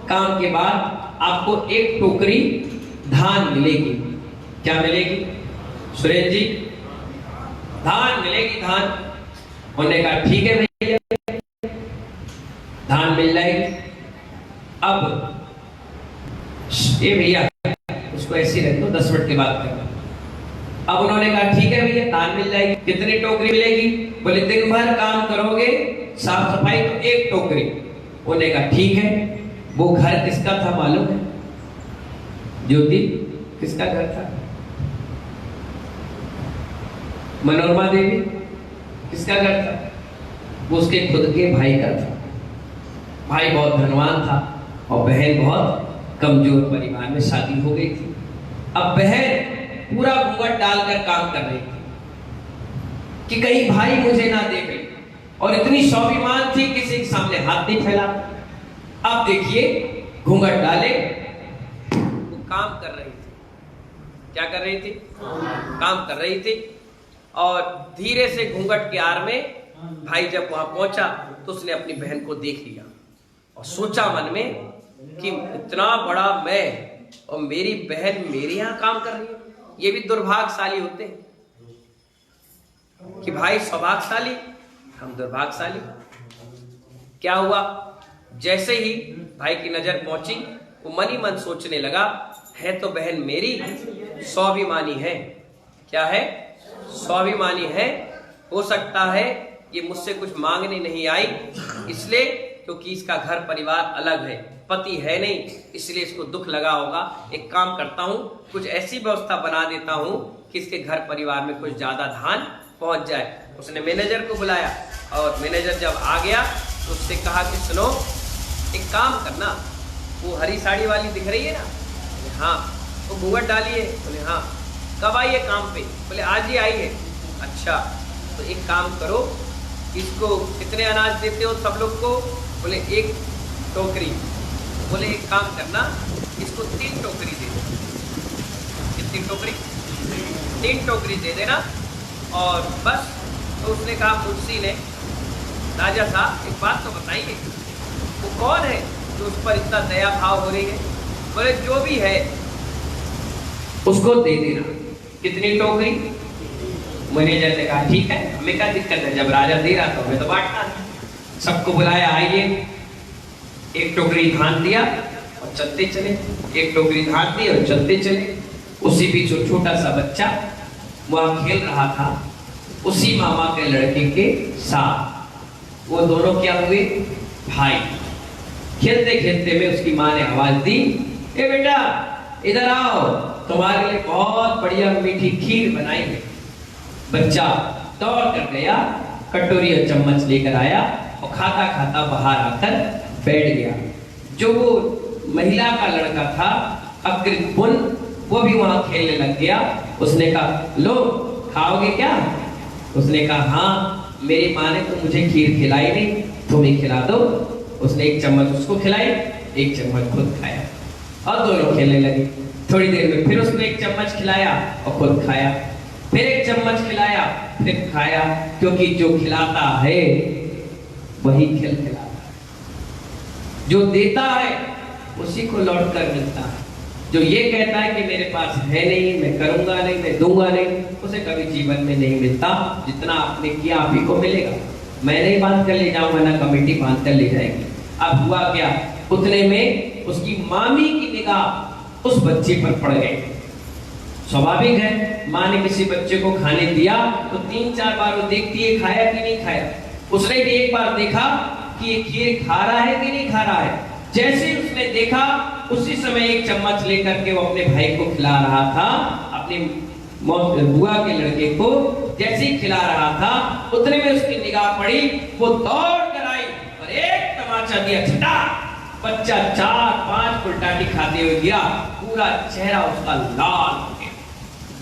काम के बाद आपको एक टोकरी धान मिलेगी। क्या मिलेगी सुरेश जी? धान मिलेगी, धान। उन्होंने कहा ठीक है भैया, धान मिल जाएगी। अब ये भैया उसको ऐसे रख दो, 10 मिनट के बाद करना। अब उन्होंने कहा ठीक है भैया, धान मिल जाएगी। कितनी टोकरी मिलेगी? बोले दिन भर काम करोगे, साफ सफाई, तो एक टोकरी। उन्होंने कहा ठीक है। वो घर किसका था मालूम है? ज्योति, किसका घर था? मनोरमा देवी, किसका घर था? वो उसके खुद के भाई का था। भाई बहुत धनवान था और बहन बहुत कमजोर परिवार में शादी हो गई थी। अब बहन पूरा घूंघट डालकर काम कर रही थी कि कहीं भाई मुझे ना देखे, और इतनी स्वाभिमान थी किसी के सामने हाथ नहीं फैला। अब देखिए, घूंघट डाले वो काम कर रही थी। क्या कर रही थी? काम कर रही थी। और धीरे से घूंघट के आड़ में भाई जब वहां पहुंचा तो उसने अपनी बहन को देख लिया और सोचा मन में कि इतना बड़ा मैं और मेरी बहन मेरे यहां काम कर रही है। ये भी दुर्भाग्यशाली होते हैं कि भाई सौभाग्यशाली, हम दुर्भाग्यशाली। क्या हुआ? जैसे ही भाई की नजर पहुंची, वो मन ही मन सोचने लगा, है तो बहन मेरी, स्वाभिमानी है। क्या है? स्वाभिमानी है। हो सकता है ये मुझसे कुछ मांगने नहीं आई, इसलिए क्योंकि इसका घर परिवार अलग है, पति है नहीं, इसलिए इसको दुख लगा होगा। एक काम करता हूँ, कुछ ऐसी व्यवस्था बना देता हूँ कि इसके घर परिवार में कुछ ज्यादा धान पहुंच जाए। उसने मैनेजर को बुलाया और मैनेजर जब आ गया तो उससे कहा कि सुनो, एक काम करना, वो हरी साड़ी वाली दिख रही है ना? हाँ। वो घूंघट डाली है? बोले हाँ। कब आई है काम पे? बोले आज ही आई है। अच्छा, तो एक काम करो, इसको कितने अनाज देते हो सब लोग को? बोले एक टोकरी। बोले एक काम करना, इसको 3 टोकरी दे दो। कितनी टोकरी? 3 टोकरी दे देना। और बस। तो उसने कहा मुंशी ने, राजा साहब एक बात तो बताइए, वो कौन है जो उस पर इतना दया भाव हो रही है? बोले जो भी है उसको दे देना। कितनी टोकरी? मैनेजर ने कहा ठीक है, हमें क्या दिक्कत है, जब राजा दे रहा तो हमें तो बांटना है। सबको बुलाया, आइए। एक टोकरी धान दिया और चलते चले। एक टोकरी धान दी और चलते चले। उसी बीच छोटा सा बच्चा वहां खेल रहा था उसी मामा के लड़के के साथ। वो दोनों क्या हुए? भाई। खेलते खेलते में उसकी माँ ने आवाज दी, ए बेटा इधर आओ, तुम्हारे लिए बहुत बढ़िया मीठी खीर बनाई है। बच्चा दौड़ कर गया, कटोरी और चम्मच लेकर आया और खाता खाता बाहर आकर बैठ गया। जो वो महिला का लड़का था अकृत पुन, वो भी वहां खेलने लग गया। उसने कहा लो खाओगे क्या? उसने कहा हाँ, मेरी माँ ने तो मुझे खीर खिलाई नहीं, तुम्हें खिला दो। उसने एक चम्मच उसको खिलाई, एक चम्मच खुद खाया और दोनों खेलने लगे। थोड़ी देर में फिर उसने एक चम्मच खिलाया और खुद खाया, फिर एक चम्मच खिलाया, फिर खाया, क्योंकि जो खिलाता है वही खिलाता है। जो देता है उसी को लौट कर मिलता है। जो ये कहता है कि मेरे पास है नहीं, मैं करूंगा नहीं, मैं दूंगा नहीं, उसे कभी जीवन में नहीं मिलता। जितना आपने किया आप ही को मिलेगा। मैं नहीं बांध कर ले जाऊंगा, ना कमेटी बांध कर ले जाएगी। अब हुआ क्या? उतने में उसकी मामी की निगाह उस बच्चे पर पड़ गई। स्वाभाविक है, माँ ने किसी बच्चे को खाने दिया तो 3-4 बार वो देखती है खाया कि नहीं खाया। उसने भी एक बार देखा कि ये खीर खा रहा है कि नहीं खा रहा है। जैसे ही उसने देखा, उसी समय एक चम्मच लेकर के वो अपने भाई को खिला रहा था, अपनी बुआ के लड़के को जैसे ही खिला रहा था, उतने में उसकी निगाह पड़ी, वो दौड़ कर आई और एक तमाचा दिया, छटा बच्चा 4-5 फुलटाटी खाते हुए गिरा, पूरा चेहरा उसका लाल हो गया,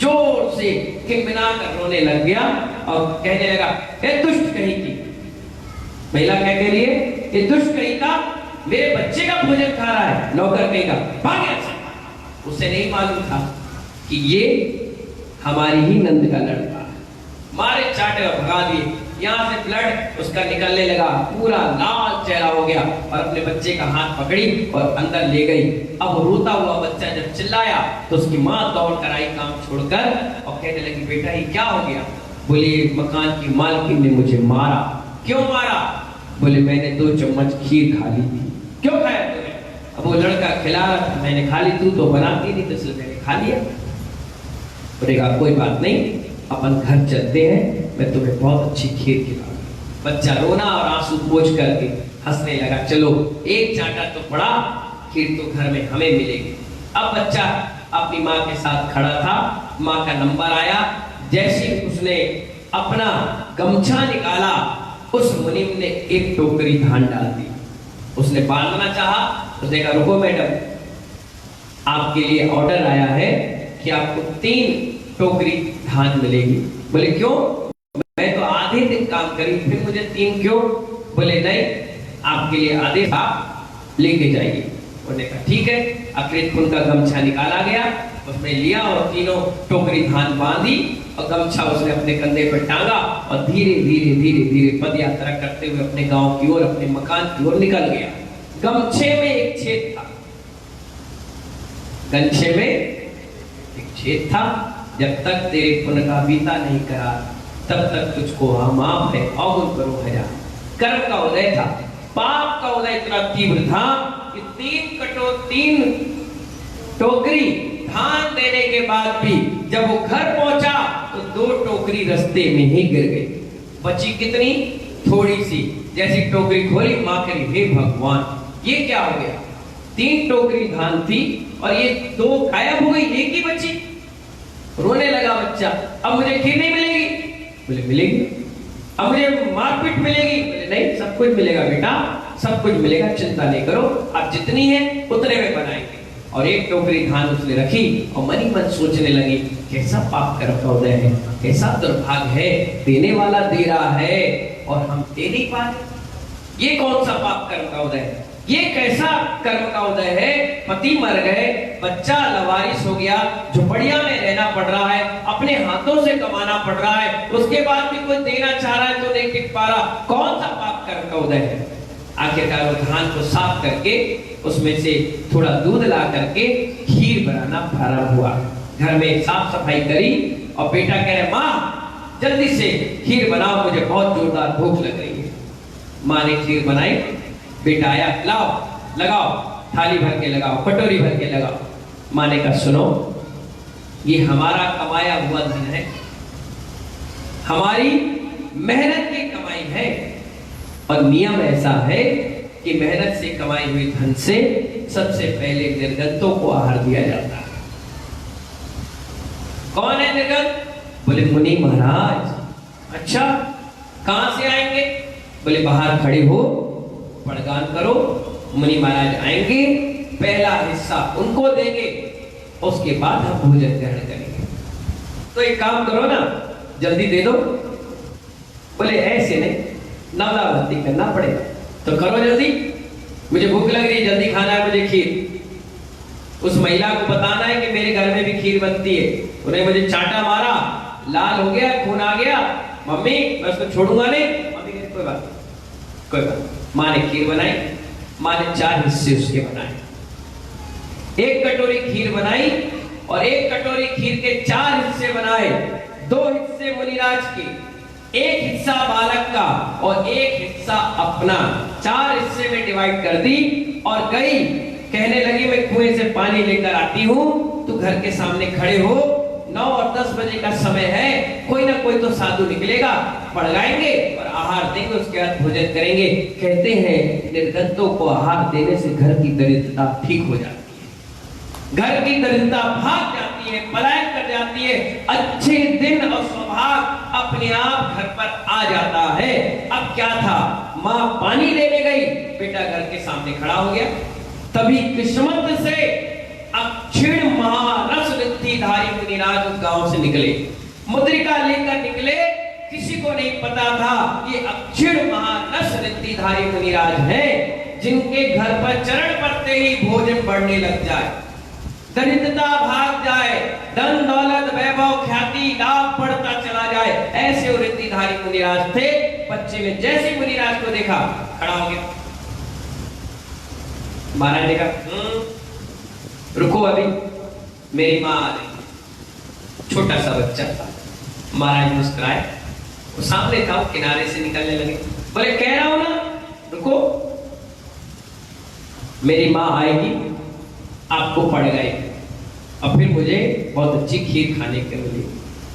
जोर से किनमिना कर रोने लग गया और कहने लगा, ए दुष्ट कहीं की। महिला क्या कह रही है, ये दुष्ट कहीं का मेरे बच्चे का भोजन खा रहा है। नौकर कहेगा भाग यहाँ से। उसे नहीं मालूम था कि ये हमारी ही नंद का लड़का है। मारे चाटे और भगा दिए, यहाँ से ब्लड उसका निकलने लगा, पूरा लाल चेहरा हो गया और अपने बच्चे का हाथ पकड़ी और अंदर ले गई। अब रोता हुआ बच्चा जब चिल्लाया तो उसकी माँ दौड़ कर आई काम छोड़कर और कहने लगी, बेटा ये क्या हो गया? बोले मकान की मालकिन ने मुझे मारा। क्यों मारा? बोले मैंने 2 चम्मच खीर खा ली थी। क्यों खाया तूने? अब वो लड़का खिला रहा था, मैंने खा ली, तू तो बनाती नहीं तो इसलिए मैंने खा लिया। बोलेगा कोई बात नहीं, अपन घर चलते हैं, मैं तुम्हें बहुत अच्छी खीर खिलाऊंगा। बच्चा रोना और आंसू पोंछ करके हंसने लगा, चलो एक चांटा तो पड़ा, खीर तो घर में हमें मिलेगी। अब बच्चा अपनी माँ के साथ खड़ा था, माँ का नंबर आया, जैसे उसने अपना गमछा निकाला, उस मुनीम ने एक टोकरी धान डाल दी। उसने बांधना चाहा, उसने कहा रुको मैडम, आपके लिए ऑर्डर आया है कि आपको 3 टोकरी धान मिलेगी। बोले क्यों? मैं तो आधे दिन काम करी, फिर मुझे 3 क्यों? बोले नहीं, आपके लिए आधे आप लेके जाइए। उन्होंने कहा ठीक है। आखिर उनका गमछा निकाला गया, उसमें लिया और 3 टोकरी धान बांधी और गमछा उसने अपने कंधे पर टांगा और धीरे धीरे धीरे धीरे पद यात्रा करते हुए अपने गांव की ओर, अपने मकान की ओर निकल गया। गमछे में एक छेद था, गमछे में एक छेद था, जब तक तेरे पुण्य का बीता नहीं करा तब तक तुझको माफ है, अवगुण करो हजार। कर्म का उदय था, पाप का उदय इतना तीव्र था कि 3 टोकरी धान देने के बाद भी जब वो घर पहुंचा तो 2 टोकरी रास्ते में ही गिर गई। बची कितनी? थोड़ी सी। जैसी टोकरी खोली, मां करी हे भगवान ये क्या हो गया? 3 टोकरी धान थी और ये 2 गायब हो गई, एक ही बची। रोने लगा बच्चा, अब मुझे खीर नहीं मिलेगी? बोले मिलेगी। अब मुझे मारपीट मिलेगी? बोले नहीं, सब कुछ मिलेगा बेटा, सब कुछ मिलेगा, चिंता नहीं करो, आप जितनी है उतने में बनाएंगे। और एक टोकरी धान उसने रखी और मन ही मन सोचने लगी, कैसा पाप कर्म का उदय है, कैसा दुर्भाग्य है, देने वाला दे रहा है और हम दे नहीं पा रहे। ये कौन सा पाप कर्म का उदय है? ये कैसा कर्म का उदय है? पति मर गए, बच्चा लवारिस हो गया, झुपड़िया में रहना पड़ रहा है, अपने हाथों से कमाना पड़ रहा है, उसके बाद भी कोई देना चाह रहा है तो नहीं टिक पा रहा। कौन सा पाप कर्म का उदय है? आखिरकार वो धान को साफ करके उसमें से थोड़ा दूध ला करके खीर बनाना प्रारंभ हुआ। घर में साफ सफाई करी और बेटा कह रहे माँ जल्दी से खीर बनाओ, मुझे बहुत जोरदार भूख लग रही है। माँ ने खीर बनाई, बेटा आया, लाओ लगाओ, थाली भर के लगाओ, कटोरी भर के लगाओ। माँ ने कहा सुनो, ये हमारा कमाया हुआ धन है, हमारी मेहनत की कमाई है और नियम ऐसा है कि मेहनत से कमाई हुई धन से सबसे पहले निर्गतों को आहार दिया जाता है। कौन है निर्गत? बोले मुनि महाराज। अच्छा, कहां से आएंगे? बोले बाहर खड़े हो, पड़गान करो, मुनि महाराज आएंगे, पहला हिस्सा उनको देंगे, उसके बाद हम भोजन ग्रहण करेंगे। तो एक काम करो ना, जल्दी दे दो। बोले ऐसे नहीं, नवलावृत्ति करना पड़ेगा, तो करो जल्दी, मुझे भूख लग रही है, जल्दी खाना है मुझे खीर। उस महिला को बताना है कि मेरे घर में भी खीर बनती है। उन्हें मुझे चांटा मारा, लाल हो गया, खून आ गया, मम्मी मैं उसको छोड़ूंगा नहीं। मम्मी कहती कोई बात नहीं, कोई बात नहीं। माँ ने खीर बनाई, माँ ने 4 हिस्से उसके बनाए। 1 कटोरी खीर बनाई और 1 कटोरी खीर के 4 हिस्से बनाए। 2 हिस्से मुनिराज के, 1 हिस्सा बालक का और 1 हिस्सा अपना, 4 हिस्से में डिवाइड कर दी और गई। कहने लगी मैं कुएं से पानी लेकर आती हूँ, तू घर के सामने खड़े हो, 9 और 10 बजे का समय है, कोई ना कोई तो साधु निकलेगा, पड़गाएंगे और आहार देंगे, उसके बाद भोजन करेंगे। कहते हैं निर्गतों को आहार देने से घर की दरिद्रता ठीक हो जाती है, घर की दरिद्रता भाग जाती है। जाती है, पलायन कर जाती है, अच्छे दिन और सौभाग्य अपने आप घर पर आ जाता है। अब क्या था, माँ पानी लेने गई, बेटा घर के सामने खड़ा हो गया। तभी किस्मत से अक्षीण महारस रिद्धिधारी मुनिराज उस गांव से निकले, मुद्रिका लेकर निकले। किसी को नहीं पता था ये अक्षीण महारस रिद्धिधारी मुनिराज हैं, जिनके घर पर चरण पड़ते ही भोजन बढ़ने लग जाए, दरिद्रता भाग जाए, धन दौलत वैभव ख्याति लाभ बढ़ता चला जाए। ऐसे वो रिद्धिधारी मुनिराज थे। बच्चे ने जैसे मुनिराज को देखा खड़ा हो गया। महाराज ने कहा रुको, अभी मेरी माँ आ रही। छोटा सा बच्चा था। महाराज मुस्कुराए, वो सामने था, किनारे से निकलने लगे। बोले कह रहा हूं ना, रुको, मेरी माँ आएगी, आपको पड़ गए और फिर मुझे बहुत अच्छी खीर खाने के मिलेगी।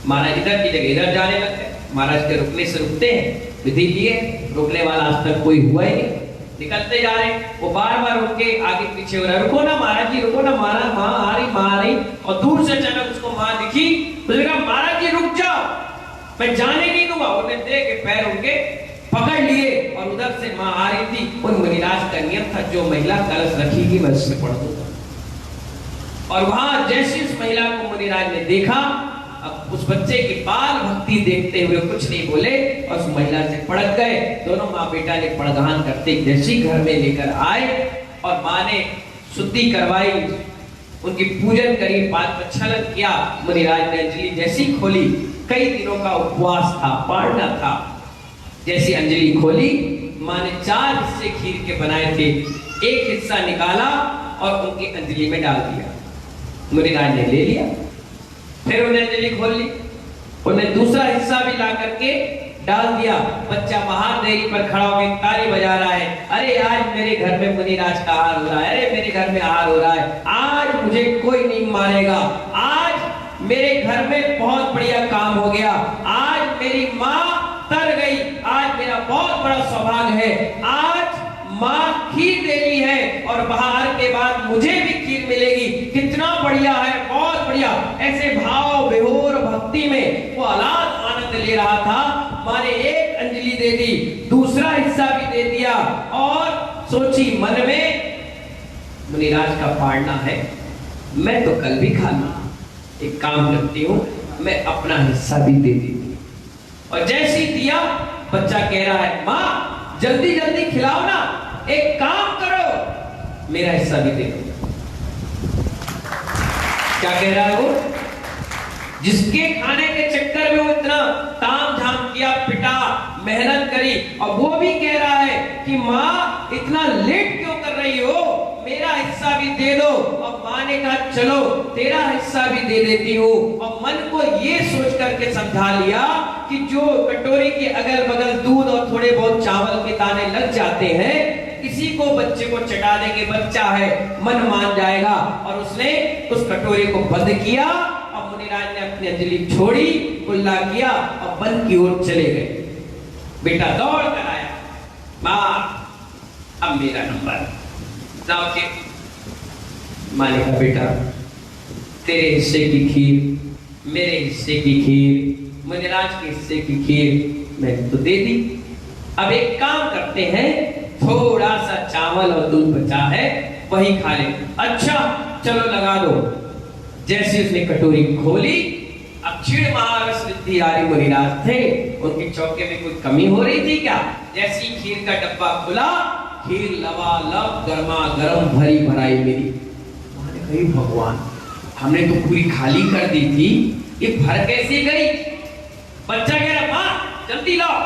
महाराज इधर की जगह इधर जाने लग गए। महाराज के रुकने से रुकते हैं, विधि लिए, रुकने वाला आज तक कोई हुआ ही नहीं। निकलते जा रहे, वो बार बार उनके आगे पीछे हो रहा है, रुको ना महाराज जी, रुको ना, महाराज माँ आ रही, माँ आ रही। और दूर से अचानक उसको माँ दिखी, उसने कहा महाराज जी रुक जाओ, मैं जाने नहीं दूंगा। उन्हें देख के पैर उनके पकड़ लिए और उधर से माँ आ रही थी। उन मुनिराज का नियम था, जो महिला कलश रखीगी मैं उससे पढ़ दूंगा। और वहां जैसी उस महिला को मुनिराज ने देखा, अब उस बच्चे की बाल भक्ति देखते हुए कुछ नहीं बोले और उस महिला से पड़क गए। दोनों माँ बेटा ने पड़गान करते जैसी घर में लेकर आए और माँ ने शुद्धि करवाई, उनकी पूजन करी, पाद प्रक्षालन किया। मुनिराज ने अंजलि जैसी खोली, कई दिनों का उपवास था, पारना था, जैसी अंजलि खोली, माँ ने 4 हिस्से खीर के बनाए थे, एक हिस्सा निकाला और उनकी अंजलि में डाल दिया। मुनिराज ने ले लिया, फिर उन्हें अंजलि खोल ली, उन्हें दूसरा हिस्सा भी ला करके डाल दिया। बच्चा बाहर देरी पर खड़ा होकर ताली बजा रहा है, अरे आज मेरे घर में मुनिराज का आहार हो रहा है, अरे मेरे घर में आहार हो रहा है, आज मुझे कोई नहीं मारेगा, आज मेरे घर में बहुत बढ़िया काम हो गया, आज मेरी माँ तर गई, आज मेरा बहुत बड़ा सौभाग्य है, आज माँ खीर दे रही है और बाहर के बाद मुझे भी खीर मिलेगी, कितना बढ़िया है, बहुत बढ़िया। ऐसे भाव विभोर भक्ति में वो अलाद आनंद ले रहा था। माँ ने एक अंजलि दे दी, दूसरा हिस्सा भी दे दिया और सोची मन में, मुनिराज का पाड़ना है, मैं तो कल भी खा लूं, एक काम करती हूँ, मैं अपना हिस्सा भी दे देती। और जैसे ही दिया, बच्चा कह रहा है माँ जल्दी जल्दी खिलाओ ना, एक काम करो, मेरा हिस्सा भी दे दो। क्या कह रहा है वो, जिसके खाने के चक्कर में वो इतना ताम झाम किया, पिटा, मेहनत करी, और वो भी कह रहा है कि माँ इतना लेट क्यों कर रही हो, मेरा हिस्सा भी दे दो। और माँ ने कहा चलो तेरा हिस्सा भी दे देती हूँ। और मन को ये सोच करके समझा लिया कि जो कटोरी के अगल बगल दूध और थोड़े बहुत चावल के दाने लग जाते हैं, इसी को बच्चे को चटा देंगे, बच्चा है, मन मान जाएगा। और उसने उस कटोरी को बंद किया और मुनिराज ने अपनी अंजलि छोड़ी, कुल्ला किया और वन की ओर चले गए। बेटा दौड़ कर आया, माँ अब मेरा नंबर जाओ के। माँ ने कहा बेटा तेरे हिस्से की खीर, मेरे हिस्से की खीर, मुनिराज के हिस्से की खीर मैंने तो दे दी, अब एक काम करते हैं, थोड़ा सा चावल और दूध बचा है वही खा ले। अच्छा चलो लगा दो। जैसे उसने कटोरी खोली, अक्षीण महारस रिद्धिधारी मुनिराज थे, उनके चौके में कोई कमी हो रही थी क्या? जैसी खीर का डब्बा खुला, खीर लबालब गर्मा गर्म भरी भराई मिली। मैंने कही भगवान, हमने तो पूरी खाली कर दी थी, ये भर कैसे गई? बच्चा कह रहा माँ जल्दी लाओ,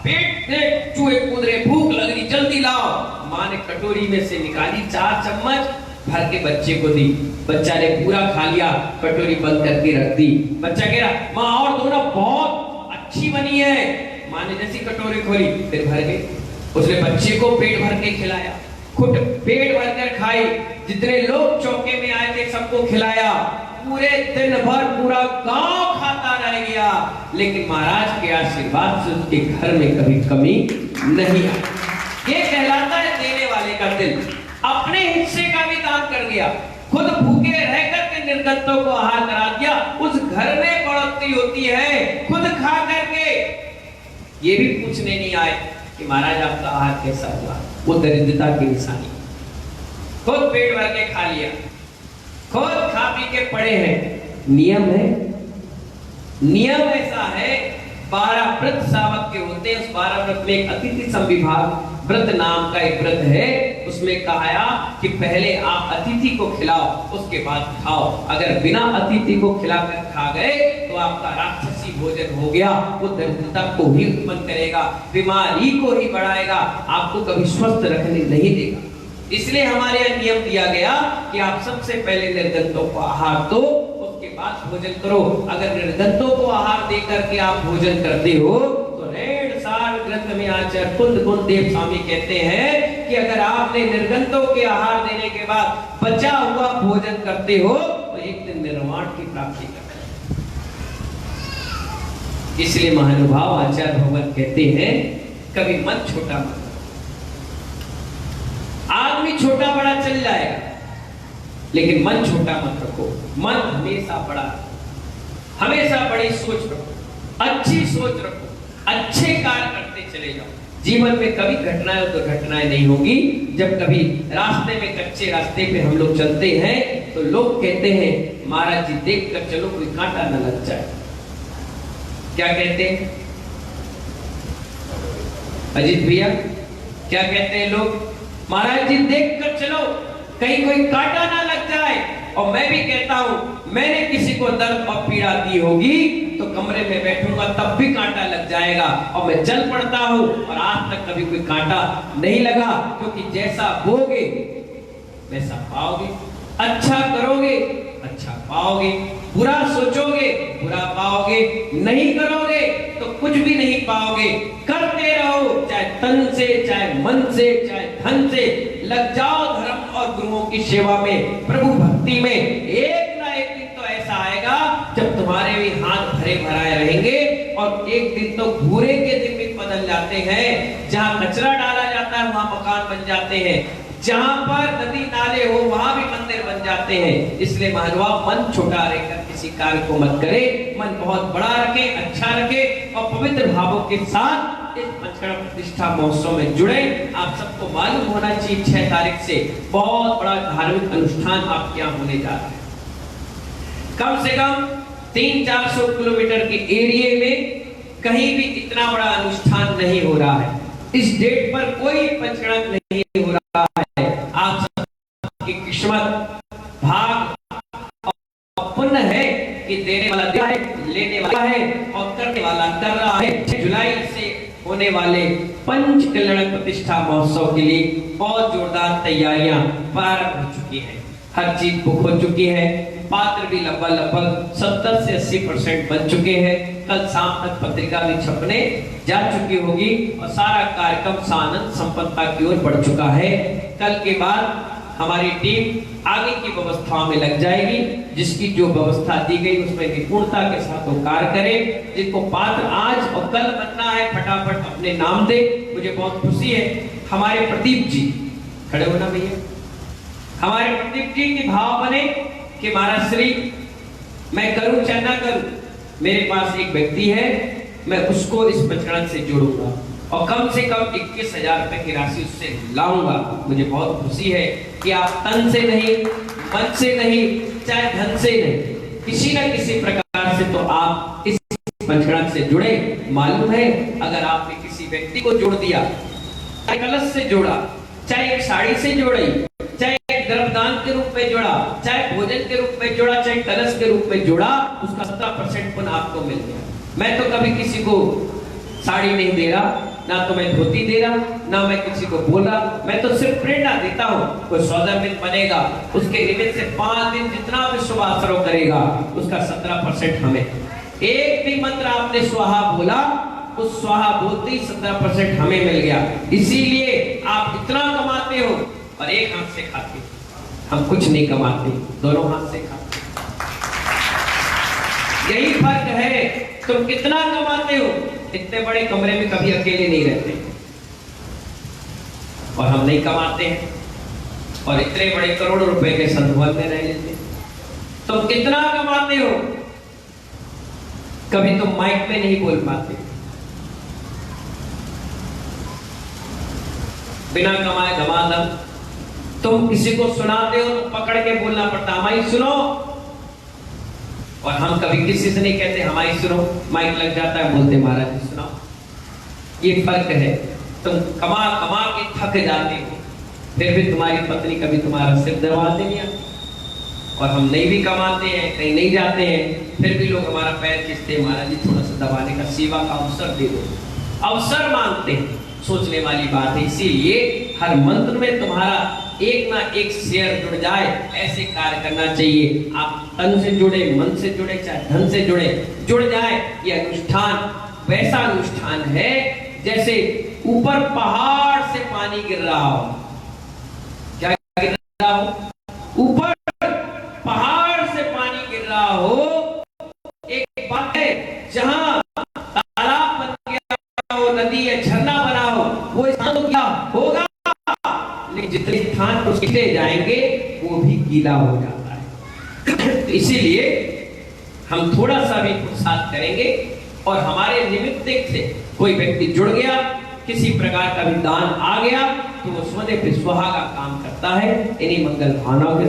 पेट में चूहे कूद रहे, भूख लग रही, जल्दी लाओ। माँ ने कटोरी में से निकाली, 4 चम्मच भर के बच्चे को दी। बच्चा ने पूरा खा लिया, कटोरी बंद करके रख दी। बच्चा कह रहा माँ और दो ना, बहुत अच्छी बनी है। माँ ने जैसी कटोरी खोली फिर भर गई। उसने बच्चे को पेट भर के खिलाया, खुद पेट भरकर खाई, जितने लोग चौके में आए थे सबको खिलाया। पूरे दिन भर पूरा गांव खाता रह गया, लेकिन महाराज के आशीर्वाद से उसके घर में कभी कमी नहीं आई। ये कहलाता है देने वाले का दिल। अपने हिस्से का भी दान कर गया, खुद भूखे रहकर के निर्गतों को आहार करा दिया, उस घर में बढ़ोतरी होती है खुद खा करके। ये भी पूछने नहीं आए कि महाराज आपका आहार कैसा हुआ, वो दरिद्रता की निशानी। खुद पेट भर के खा लिया, खुद खा पी के पड़े हैं। नियम है, नियम ऐसा है, 12 व्रत सावक के होते हैं। उस 12 व्रत में एक अतिथि संविभाग व्रत नाम का एक व्रत है। उसमें कहा कि पहले आप अतिथि को खिलाओ, उसके बाद खाओ। अगर बिना अतिथि को खिलाकर खा गए तो आपका राक्षसी भोजन हो गया, वो दरिद्रता को ही उत्पन्न करेगा, बीमारी को ही बढ़ाएगा, आपको कभी स्वस्थ रखने नहीं देगा। इसलिए हमारे यहाँ नियम दिया गया कि आप सबसे पहले निर्गतों को आहार दो, उसके बाद भोजन करो। अगर निर्गतों को आहार दे करके आप भोजन करते हो तो रेड सार ग्रंथ में आचार्य कुंद देव स्वामी कहते हैं कि अगर आपने निर्गतों के आहार देने के बाद बचा हुआ भोजन करते हो तो एक दिन निर्वाण की प्राप्ति करते हैं। इसलिए महानुभाव आचार्य भगवत कहते हैं कभी मन छोटा मत। आदमी छोटा बड़ा चल जाएगा लेकिन मन छोटा मत रखो। मन हमेशा बड़ा, हमेशा बड़ी सोच रखो, अच्छी सोच रखो, अच्छे कार्य करते चले जाओ। जीवन में कभी घटनाएं तो घटनाएं नहीं होगी। जब कभी रास्ते में कच्चे रास्ते पे हम लोग चलते हैं तो लोग कहते हैं महाराज जी देख कर चलो कोई कांटा न लग जाए। क्या कहते हैं अजीत भैया, क्या कहते हैं लोग? महाराज जी देख कर चलो कहीं कोई कांटा ना लग जाए। और मैं भी कहता हूं मैंने किसी को दर्द और पीड़ा दी होगी तो कमरे में बैठूंगा तब भी कांटा लग जाएगा और मैं चल पड़ता हूं और आज तक कभी कोई कांटा नहीं लगा, क्योंकि जैसा बोगे वैसा पाओगे। अच्छा करोगे अच्छा पाओगे, बुरा सोचोगे बुरा पाओगे, नहीं करोगे तो कुछ भी नहीं पाओगे। करते रहो, चाहे तन से, चाहे मन से, चाहे धन से। लग जाओ धर्म और गुरुओं की सेवा में, प्रभु भक्ति में। एक ना एक दिन तो ऐसा आएगा जब तुम्हारे भी हाथ भरे भराए रहेंगे और एक दिन तो भूरे के दिन भी बदल जाते हैं। जहां कचरा डाला जाता है वहां मकान बन जाते हैं, जहां पर नदी नाले हो वहां भी मंदिर बन जाते हैं। इसलिए महानुभाव मन छोटा रहकर किसी कार्य को मत करे, मन बहुत बड़ा रखे, अच्छा रखे और पवित्र भावों के साथ इस पंचकर्म प्रतिष्ठा महोत्सव में जुड़े। आप सबको मालूम होना चाहिए 6 तारीख से बहुत बड़ा धार्मिक अनुष्ठान आपके यहाँ होने जा रहा है। कम से कम 300-400 किलोमीटर के एरिया में कहीं भी इतना बड़ा अनुष्ठान नहीं हो रहा है। इस डेट पर कोई पंचकर्म नहीं हो रहा है। आप सबकी किस्मत, भाग और पुण्य है कि देने वाला दिया है, लेने वाला है और करने वाला कर रहा है। 6 जुलाई से होने वाले पंच कल्याण प्रतिष्ठा महोत्सव के लिए बहुत जोरदार तैयारियां प्रारंभ हो चुकी हैं। हर चीज बुक हो चुकी है, पात्र भी लगभग 70 से 80% बन चुके हैं। कल शाम तक पत्रिका भी छपने जा चुकी होगी और सारा कार्यक्रम सानंद संपन्नता की ओर बढ़ चुका है। कल के बाद हमारी टीम आगे की व्यवस्थाओं में लग जाएगी। जिसकी जो व्यवस्था दी गई उसमें निपुणता के साथ वो कार्य करे। जिनको पात्र आज और कल बनना है फटाफट अपने नाम दे। मुझे बहुत खुशी है हमारे प्रदीप जी, खड़े होना भैया, हमारे प्रदीप जी की भाव बने कि महाराज श्री मैं करूं चाहे ना करूं, मेरे पास एक व्यक्ति है, मैं उसको इस पंचकर्म से जोड़ूंगा और कम से कम 21,000 रुपए की राशि उससे लाऊंगा। मुझे बहुत खुशी है कि आप तन से नहीं, मन से नहीं, चाहे धन से नहीं, किसी न किसी प्रकार से तो आप इस पंचकर्म से जुड़े। मालूम है अगर आपने किसी व्यक्ति को जोड़ दिया, चाहे कलश से जोड़ा, चाहे एक साड़ी से जोड़ी, चाहे एक द्रव्यदान के रूप में जोड़ा, चाहे भोजन के रूप में जोड़ा, चाहे कलश के रूप में जोड़ा, उसका 17% पुण्य आपको मिल गया। मैं तो कभी किसी को साड़ी नहीं दे रहा, ना तो मैं धोती दे रहा, ना मैं किसी को बोल रहा, मैं तो सिर्फ प्रेरणा देता हूँ। कोई 14 दिन बनेगा उसके निमित्त से 5 दिन जितना भी शुभ आचरण करेगा उसका 17% हमें। एक भी मंत्र आपने स्वाहा बोला, उस स्वाहा बोलते ही 17% हमें मिल गया। इसीलिए आप इतना कमाते हो और एक हाथ से खाते, हम कुछ नहीं कमाते, दोनों हाथ से खाते। यही फर्क है। तुम कितना कमाते हो, इतने बड़े कमरे में कभी अकेले नहीं रहते और हम नहीं कमाते हैं और इतने बड़े करोड़ों रुपए के संधुवन में रह लेते हैं। तुम कितना कमाते हो, कभी तुम माइक में नहीं बोल पाते, बिना कमाए धमाधम तुम किसी को सुनाते हो तो पकड़ के बोलना पड़ता, हमारी सुनो। और हम कभी किसी से नहीं कहते हमारी सुनो, माइक लग जाता है बोलते महाराज जी सुनाओ। ये फर्क है। तुम कमा कमा के थक जाते हो, फिर भी तुम्हारी पत्नी कभी तुम्हारा सिर दबाते नहीं आती। और हम नहीं भी कमाते हैं, कहीं नहीं जाते हैं, फिर भी लोग हमारा पैर खींचते हैं, महाराज जी थोड़ा सा दबाने का, सेवा का अवसर दे दो, अवसर मांगते हैं। सोचने वाली बात है। इसीलिए हर मंत्र में तुम्हारा एक ना एक शेयर जुड़ जाए, ऐसे कार्य करना चाहिए। आप तन से जुड़े, मन से जुड़े, चाहे धन से जुड़ जाए। ये अनुष्ठान वैसा अनुष्ठान है जैसे ऊपर पहाड़ से पानी गिर रहा हो। क्या गिर रहा हो? ऊपर पहाड़ से पानी गिर रहा हो। एक बात है, जहां तालाब बन गया हो, नदी या झरना बना हो, वो स्थान तो क्या होगा, लेकिन जितने स्थान उसके जाएंगे वो भी गीला हो जाता है। तो इसीलिए हम थोड़ा सा भी पुरुषार्थ करेंगे और हमारे निमित्त से कोई व्यक्ति जुड़ गया, किसी प्रकार का भी दान आ गया, तो वो स्वदेव स्वाहा का काम करता है। इन्हीं मंगल भावनाओं के